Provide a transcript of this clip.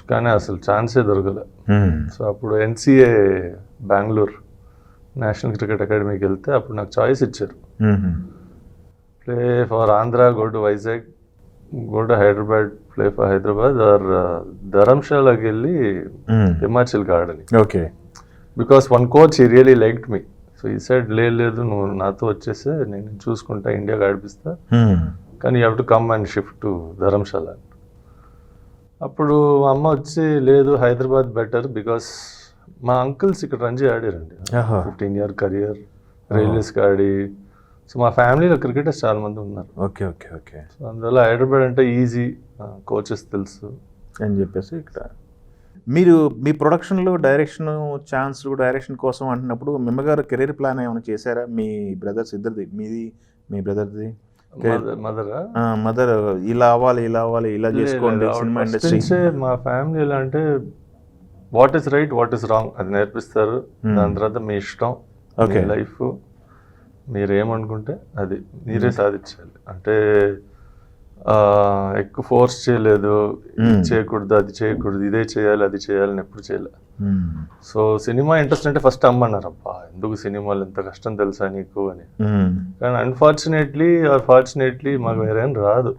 కానీ అసలు ఛాన్సే దొరకలే. సో అప్పుడు ఎన్సిఏ బెంగళూరు నేషనల్ క్రికెట్ అకాడమీకి వెళ్తే అప్పుడు నాకు చాయిస్ ఇచ్చారు, play for Andhra, go to Vizag, go to Hyderabad, play for Hyderabad, or ధర్మశాలకి వెళ్ళి హిమాచల్కి ఆడని. Okay. Because one coach he really liked me. So ఈ సైడ్ లేదు నువ్వు నాతో వచ్చేస్తే నేను చూసుకుంటా, ఇండియాకి ఆడిపిస్తా, కానీ you have to come and shift to Dharamshala. అప్పుడు మా అమ్మ వచ్చి లేదు హైదరాబాద్ బెటర్, బికాస్ మా అంకుల్స్ ఇక్కడ రంజీ ఆడారండి, 15-year కెరియర్ రైల్వేస్కి ఆడి. సో మా ఫ్యామిలీలో క్రికెటర్స్ చాలా మంది ఉన్నారు. Okay okay okay. సో అందువల్ల హైదరాబాద్ అంటే ఈజీ, కోచెస్ తెలుసు అని చెప్పేసి ఇక్కడ మీరు మీ ప్రొడక్షన్లో డైరెక్షన్ కోసం అంటున్నప్పుడు మిమ్మగారు కెరీర్ ప్లాన్ ఏమైనా చేశారా? మీ బ్రదర్స్ ఇద్దరిది, మీది మీ బ్రదర్ది మదర్ ఇలా అవ్వాలి ఇలా చేసుకోండి సినిమా ఇండస్ట్రీ? మా ఫ్యామిలీ ఎలా అంటే what is right what is wrong అది నేర్పిస్తారు. దాని తర్వాత మీ ఇష్టం, లైఫ్ మీరేమనుకుంటే అది మీరే సాధించాలి. అంటే ఎక్కువ ఫోర్స్ చేయలేదు, చేయకూడదు అది చేయకూడదు, ఇదే చేయాలి అది చేయాలని ఎప్పుడు చేయలేదు. సో సినిమా ఇంట్రెస్ట్ అంటే ఫస్ట్ అమ్మన్నారు, అబ్బా ఎందుకు సినిమాలు ఎంత కష్టం తెలుసా నీకు అని. కానీ అన్ఫార్చునేట్లీ ఆర్ ఫార్చునేట్లీ మాకు వేరేం రాదు.